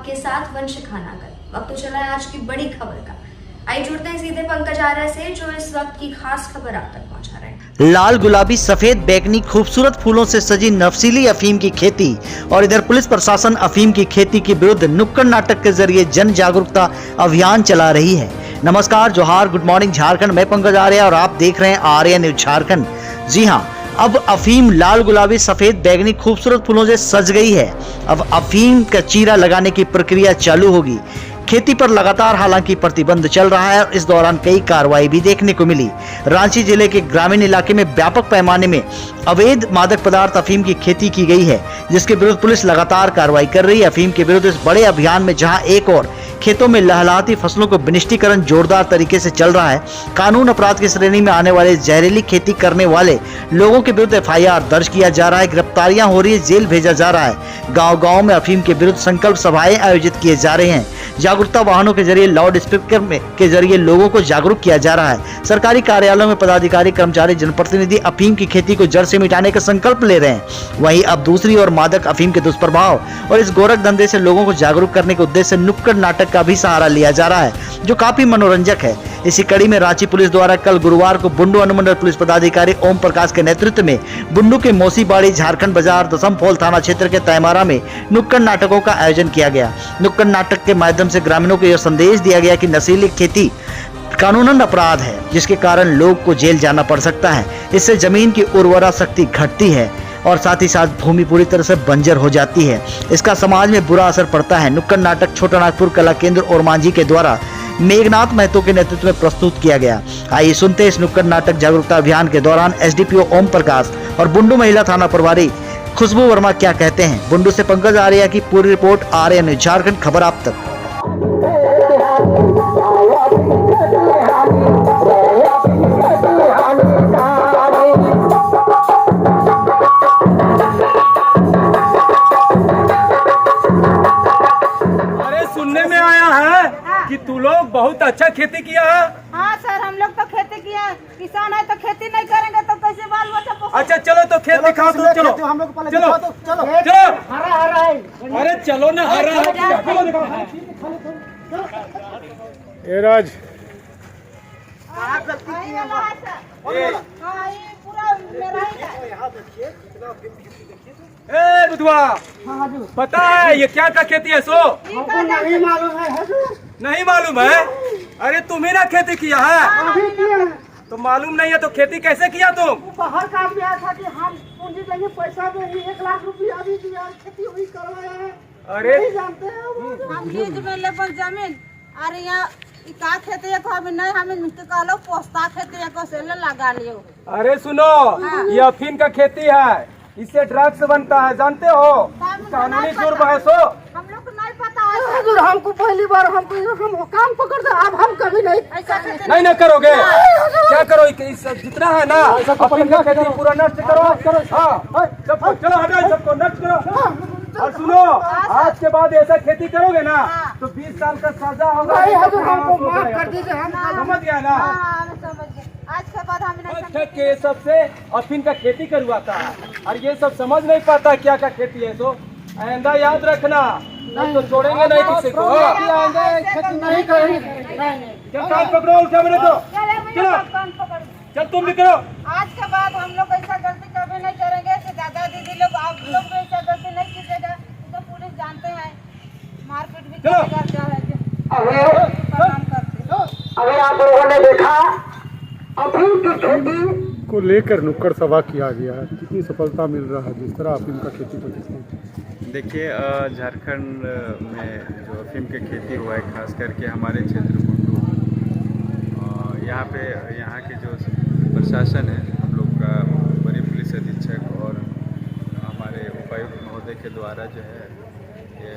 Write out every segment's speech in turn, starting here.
आपके साथ वंशिका नागर। वक्त तो चला है आज की बड़ी खबर का। आइए जुड़ते हैं सीधे पंकज आर्य से, जो इस वक्त की खास खबर आप तक पहुंचा रहे हैं। लाल गुलाबी सफेद बैगनी खूबसूरत फूलों से सजी नफसीली अफीम की खेती और इधर पुलिस प्रशासन अफीम की खेती के विरुद्ध नुक्कड़ नाटक के जरिए जन जागरूकता अभियान चला रही है। नमस्कार, जोहार, गुड मॉर्निंग झारखंड। मैं पंकज आर्य और आप देख रहे हैं आर्य न्यूज झारखंड। जी हाँ, अब अफीम लाल गुलाबी सफेद बैगनी खूबसूरत फूलों से सज गई है। अब अफीम का चीरा लगाने की प्रक्रिया चालू होगी। खेती पर लगातार हालांकि प्रतिबंध चल रहा है और इस दौरान कई कार्रवाई भी देखने को मिली। रांची जिले के ग्रामीण इलाके में व्यापक पैमाने में अवैध मादक पदार्थ अफीम की खेती की गई है, जिसके विरुद्ध पुलिस लगातार कार्रवाई कर रही है। अफीम के विरुद्ध इस बड़े अभियान में जहां एक और खेतों में लहलहाती फसलों को विनिष्टीकरण जोरदार तरीके से चल रहा है, कानून अपराध की श्रेणी में आने वाले जहरीली खेती करने वाले लोगों के विरुद्ध FIR दर्ज किया जा रहा है, गिरफ्तारियां हो रही है, जेल भेजा जा रहा है। गांव-गांव में अफीम के विरुद्ध संकल्प सभाएं आयोजित किए जा रहे हैं। जागरूकता वाहनों के जरिए लाउड स्पीकर के जरिए लोगों को जागरूक किया जा रहा है। सरकारी कार्यालयों में पदाधिकारी, कर्मचारी, जनप्रतिनिधि अफीम की खेती को जड़ से मिटाने का संकल्प ले रहे हैं। वहीं अब दूसरी ओर मादक अफीम के दुष्प्रभाव और इस गोरख धंधे से लोगों को जागरूक करने के उद्देश्य से नुक्कड़ नाटक का भी सहारा लिया जा रहा है, जो काफी मनोरंजक है। इसी कड़ी में रांची पुलिस द्वारा कल गुरुवार को बुंडू अनुमंडल पुलिस पदाधिकारी ओम प्रकाश के नेतृत्व में बुंडू के मौसीबाड़ी, झारखंड बाजार, दसमफोल थाना क्षेत्र के तैमारा में नुक्कड़ नाटकों का आयोजन किया गया। नुक्कड़ नाटक के माध्यम से ग्रामीणों को यह संदेश दिया गया कि नशीली खेती कानूनन अपराध है, जिसके कारण लोग को जेल जाना पड़ सकता है। इससे जमीन की उर्वरा शक्ति घटती है और साथ ही साथ भूमि पूरी तरह से बंजर हो जाती है। इसका समाज में बुरा असर पड़ता है। नुक्कड़ नाटक छोटा नागपुर कला केंद्र और मांझी के द्वारा मेघनाथ महतो के नेतृत्व में प्रस्तुत किया गया। आइए सुनते हैं इस नुक्कड़ नाटक जागरूकता अभियान के दौरान SDPO ओम प्रकाश और बुंडू महिला थाना प्रभारी खुशबू वर्मा क्या कहते हैं। बुंडू से पंकज आर्य की पूरी रिपोर्ट, आर्य न्यूज झारखंड, खबर आप तक। कि तू लोग बहुत अच्छा खेती किया है। हाँ सर, हम लोग तो खेती किया है। किसान है तो खेती नहीं करेंगे तो कैसे बाल बच्चा पोसेंगे? अच्छा चलो तो खेत दिखाओ तुम। चलो हम लोग चलो चलो चलो। हरा है। अरे चलो ना, हरा है। चलो दिखाओ। ए राज, ए बुधवा, पता है ये क्या का खेती है? सो नहीं मालूम है। नहीं मालूम है? अरे तुम ही ना खेती किया है, तो मालूम नहीं है तो खेती कैसे किया तुम? बाहर काम किया था कि हम पूंजी देंगे, पैसा देंगे, 1 लाख रुपया भी दिया, खेती हुई करवाया है। अरे नहीं जानते हैं हम लीज में लेकर जमीन। अरे यहाँ का खेती है, हमें नहीं, हमें कहलो पोस्ता खेती है, कैसे लगा लियो। अरे सुनो, ये अफीम का खेती है, इससे ड्रग्स बनता है, जानते हो? कानूनी जुर्म है। सो हम लोग को नहीं पता है हजूर, हमको पहली बार हम काम पकड़ दे, अब हम कभी नहीं नहीं ना करोगे। क्या करो, जितना है ना अफीम का खेती पूरा नष्ट करो। हाँ चलो हटाओ, सबको नष्ट करो। और सुनो, आज के बाद ऐसा खेती करोगे ना तो 20 साल का सजा होगा। हमको माफ कर दीजिए, हम समझ गया ना? आज के बाद हम अच्छा के सबसे अफीम का खेती करवाता है और ये सब समझ नहीं पाता क्या का खेती है। तो आइंदा याद रखना, नहीं तो छोड़ेंगे नहीं किसी को। नहीं करेंगे। चल कान पकड़ो, उठा मेरे को। चलो चल तुम भी करो। आज के बाद हम लोग ऐसा गलती कभी नहीं करेंगे कि दादा दीदी लोग, आप लोग भी ऐसा गलती नहीं कीजिएगा। तो पुलिस जानते हैं, मारपीट भी करेगा, क्या है प्रणाम करते। अगर आप लोगों ने देखा अफीम की खेती को लेकर नुक्कड़ सभा किया गया है, कितनी सफलता मिल रहा है जिस तरह अफीम का खेती को देखते? देखिए, झारखंड में जो अफीम की खेती हुआ है, खास करके हमारे क्षेत्र बुंडू, यहाँ के जो प्रशासन है, हम लोग का वरीय पुलिस अधीक्षक और हमारे उपायुक्त महोदय के द्वारा जो है ये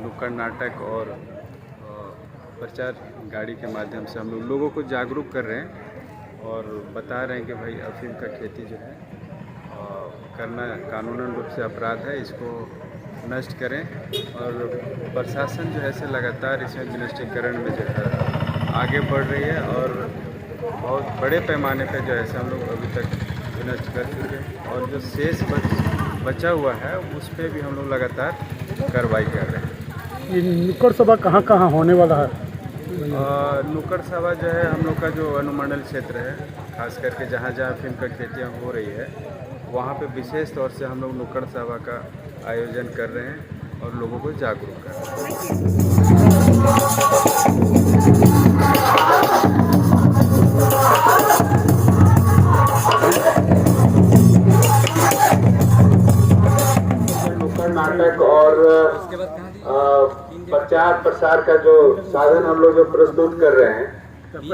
नुक्कड़ नाटक और प्रचार गाड़ी के माध्यम से हम लोगों को जागरूक कर रहे हैं और बता रहे हैं कि भाई अफीम का खेती जो है करना कानूनन रूप से अपराध है, इसको नष्ट करें। और प्रशासन जो है से लगातार इसमें विनिष्टीकरण में जो है आगे बढ़ रही है और बहुत बड़े पैमाने पर जो है हम लोग अभी तक नष्ट कर चुके हैं और जो शेष बचा हुआ है उस पर भी हम लोग लगातार कार्रवाई कर रहे हैं। ये नुक्कड़ सभा कहाँ कहाँ होने वाला है? नुक्कड़ सभा जो है हम लोग का जो अनुमंडल क्षेत्र है, खास करके जहाँ जहाँ अफीम का खेतियाँ हो रही है वहाँ पे विशेष तौर से हम लोग नुक्कड़ सभा का आयोजन कर रहे हैं और लोगों को जागरूक कर रहे हैं। नुक्कड़ नाटक और प्रचार प्रसार का जो साधन हम लोग जो प्रस्तुत कर रहे हैं,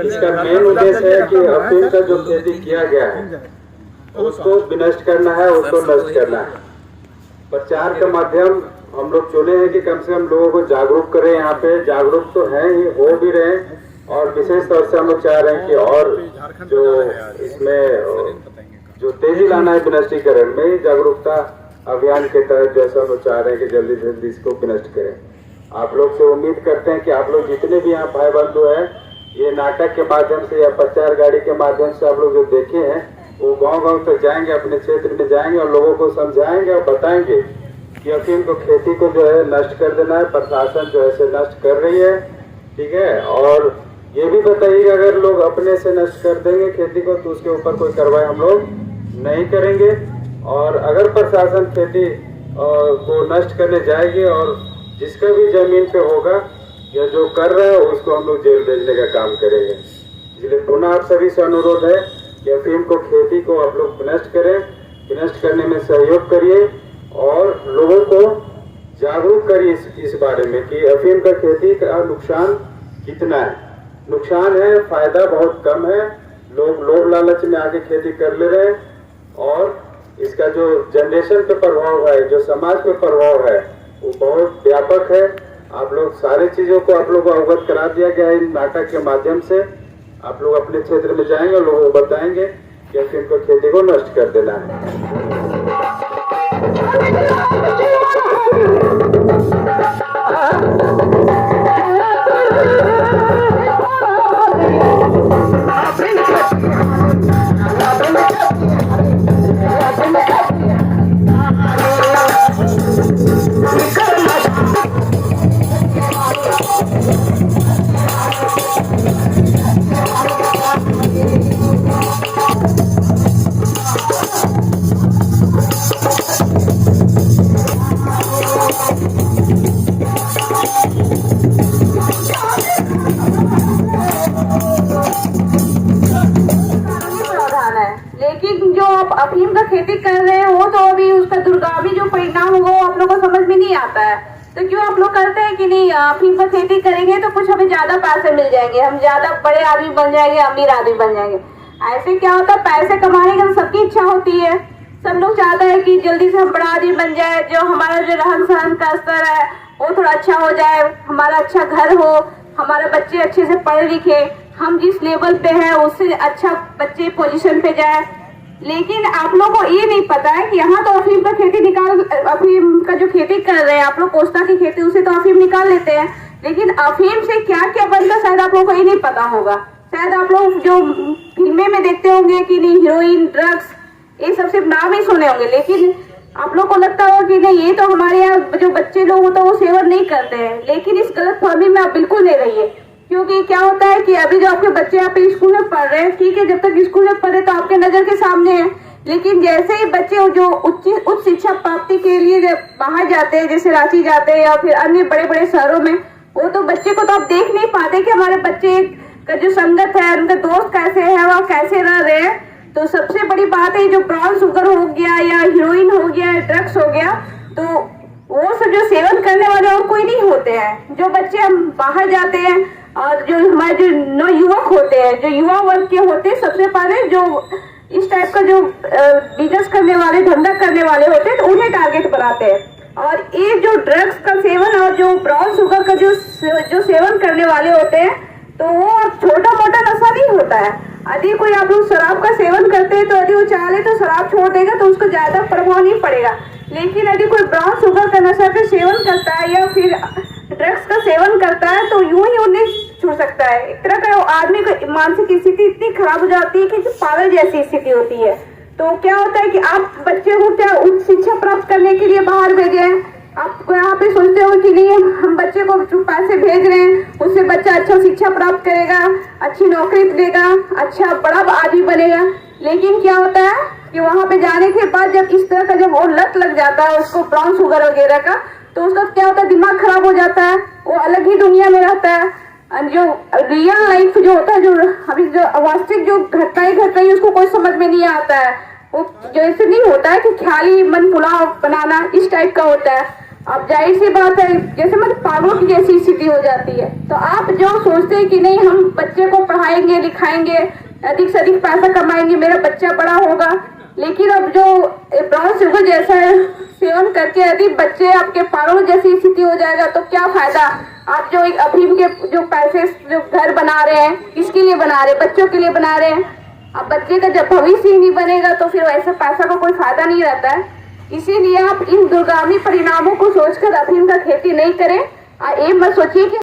इसका मेन उद्देश्य है कि अफीम का जो खेती किया गया है उसको विनष्ट करना है, उसको नष्ट करना है। प्रचार का माध्यम हम लोग चुने हैं कि कम से कम लोगों को जागरूक करें। यहाँ पे जागरूक तो है ही, हो भी रहे हैं, और विशेष तौर से हम लोग चाह रहे हैं कि और जो इसमें जो तेजी लाना है विनष्टीकरण में, जागरूकता अभियान के तहत जैसा हम लोग चाह रहे हैं कि जल्दी से जल्दी इसको विनष्ट करें। आप लोग से उम्मीद करते हैं कि आप लोग जितने भी यहाँ भाई बंधु हैं, ये नाटक के माध्यम से या प्रचार गाड़ी के माध्यम से आप लोग जो देखे हैं वो गांव-गांव तक जाएंगे, अपने क्षेत्र में जाएंगे और लोगों को समझाएंगे और बताएंगे कि अफीम को खेती को जो है नष्ट कर देना है। प्रशासन जो है से नष्ट कर रही है, ठीक है। और ये भी बताइएगा अगर लोग अपने से नष्ट कर देंगे खेती को तो उसके ऊपर कोई कार्रवाई हम लोग नहीं करेंगे। और अगर प्रशासन खेती को नष्ट करने जाएगी और जिसका भी जमीन पे होगा या जो कर रहा है उसको हम लोग जेल भेजने का काम करेंगे। इसलिए पुनः आप सभी से अनुरोध है कि अफीम को खेती को आप लोग विनष्ट करें, विनष्ट करने में सहयोग करिए और लोगों को जागरूक करिए इस बारे में कि अफीम का खेती का नुकसान कितना है। नुकसान है, फायदा बहुत कम है। लोग लालच में आके खेती कर ले रहे हैं और इसका जो जनरेशन पे प्रभाव है, जो समाज पे प्रभाव है, वो बहुत व्यापक है। आप लोग सारी चीजों को आप लोग को अवगत करा दिया गया है इन नाटक के माध्यम से। आप लोग अपने क्षेत्र में जाएंगे और लोगों को बताएंगे कि अफीम को खेती को नष्ट कर देना है। लेकिन जो आप अफीम का खेती कर रहे हैं वो तो अभी उसका दुर्गामी जो परिणाम होगा वो आप लोगों को समझ में नहीं आता है। तो क्यों आप लोग करते हैं कि नहीं अफीम का खेती करेंगे तो कुछ हमें ज्यादा पैसे मिल जाएंगे, हम ज्यादा बड़े आदमी बन जाएंगे, अमीर आदमी बन जाएंगे। ऐसे क्या होता है, पैसे कमाने की सबकी इच्छा होती है। सब लोग चाहते हैं कि जल्दी से हम बड़ा आदमी बन जाए, जो हमारा जो रहन सहन का स्तर है वो थोड़ा अच्छा हो जाए, हमारा अच्छा घर हो, हमारे बच्चे अच्छे से पढ़े लिखे, हम जिस लेवल पे हैं उससे अच्छा बच्चे पोजीशन पे जाए। लेकिन आप लोगों को ये नहीं पता है कि यहाँ तो अफीम का खेती अफीम का जो खेती कर रहे हैं आप लोग, कोस्ता की खेती, उसे तो अफीम निकाल लेते हैं, लेकिन अफीम से क्या क्या बनता शायद आप लोगों को ये नहीं पता होगा। शायद आप लोग जो फिल्में में देखते होंगे कि नहीं हीरोइन, ड्रग्स, ये सब सिर्फ नाम ही सुने होंगे, लेकिन आप लोग को लगता होगा कि नहीं ये तो हमारे यहाँ जो बच्चे लोग होते हैं वो सेवन नहीं करते हैं। लेकिन इस गलत फहमी में आप बिल्कुल नहीं रहिए, क्योंकि क्या होता है कि अभी जो आपके बच्चे यहाँ पे स्कूल में पढ़ रहे हैं, ठीक है, जब तक स्कूल में पढ़े तो आपके नजर के सामने है, लेकिन जैसे ही बच्चे जो उच्च शिक्षा प्राप्ति के लिए जब बाहर जाते हैं, जैसे रांची जाते हैं या फिर अन्य बड़े बड़े शहरों में, वो तो बच्चे को तो आप देख नहीं पाते कि हमारे बच्चे का जो संगत है, उनके दोस्त कैसे है, वह कैसे रह रहे हैं। तो सबसे बड़ी बात है जो ब्राउन शुगर हो गया या हीरोइन हो गया, ड्रग्स हो गया, तो वो सब जो सेवन करने वाले और कोई नहीं होते हैं। जो बच्चे हम बाहर जाते हैं और जो हमारे जो नौ युवक होते हैं, जो युवा वर्ग के होते हैं, सबसे पहले जो इस टाइप का जो बिजनेस करने वाले, धंधा करने वाले होते हैं, तो उन्हें टारगेट बनाते हैं। और ये जो ड्रग्स का सेवन और जो ब्राउन शुगर का जो सेवन करने वाले होते हैं, तो वो छोटा मोटा नशा नहीं होता है। यदि कोई आप लोग शराब का सेवन करते हैं तो यदि वो चाहे तो शराब छोड़ देगा तो उसको ज्यादा प्रभाव नहीं पड़ेगा, लेकिन यदि कोई ब्राउन शुगर का नशा का सेवन करता है या फिर ड्रग्स का सेवन करता है तो यूं ही उन्हें छूट सकता है। एक तरह का आदमी को मानसिक स्थिति इतनी खराब हो जाती है कि पागल जैसी स्थिति होती है। तो क्या होता है कि आप बच्चे को क्या उच्च शिक्षा प्राप्त करने के लिए बाहर भेजे, आप यहाँ पे सोचते हो कि नहीं हम बच्चे को जो पैसे भेज रहे हैं उससे बच्चा अच्छा शिक्षा प्राप्त करेगा, अच्छी नौकरी लेगा, अच्छा बड़ा आदमी बनेगा, लेकिन क्या होता है कि वहाँ पे जाने के बाद जब इस तरह का जब वो लत लग जाता है उसको ब्राउन शुगर वगैरह का, तो उसका क्या होता है दिमाग खराब हो जाता है, वो अलग ही दुनिया में रहता है। जो रियल लाइफ जो होता है, जो अभी जो वास्तविक जो घटनाएं घट रही है उसको कोई समझ में नहीं आता है। वो जैसे नहीं होता है कि ख्याली मन पुलाव बनाना, इस टाइप का होता है। अब जाहिर सी बात है जैसे मतलब पागलों की जैसी स्थिति हो जाती है। तो आप जो सोचते हैं कि नहीं हम बच्चे को पढ़ाएंगे लिखाएंगे, अधिक से अधिक पैसा कमाएंगे, मेरा बच्चा बड़ा होगा, लेकिन अब जो ब्राउन शुगर जैसा सेवन करके यदि बच्चे आपके पागलों जैसी स्थिति हो जाएगा तो क्या फायदा। आप जो एक अफीम के जो पैसे जो घर बना रहे हैं किसके लिए बना रहे हैं, बच्चों के लिए बना रहे हैं। अब बच्चे का जब भविष्य ही नहीं बनेगा तो फिर वैसे पैसा का कोई फायदा नहीं रहता है। इसीलिए आप इन दुर्गामी परिणामों को सोचकर अफीम का खेती नहीं करें। ये मत सोचिए कि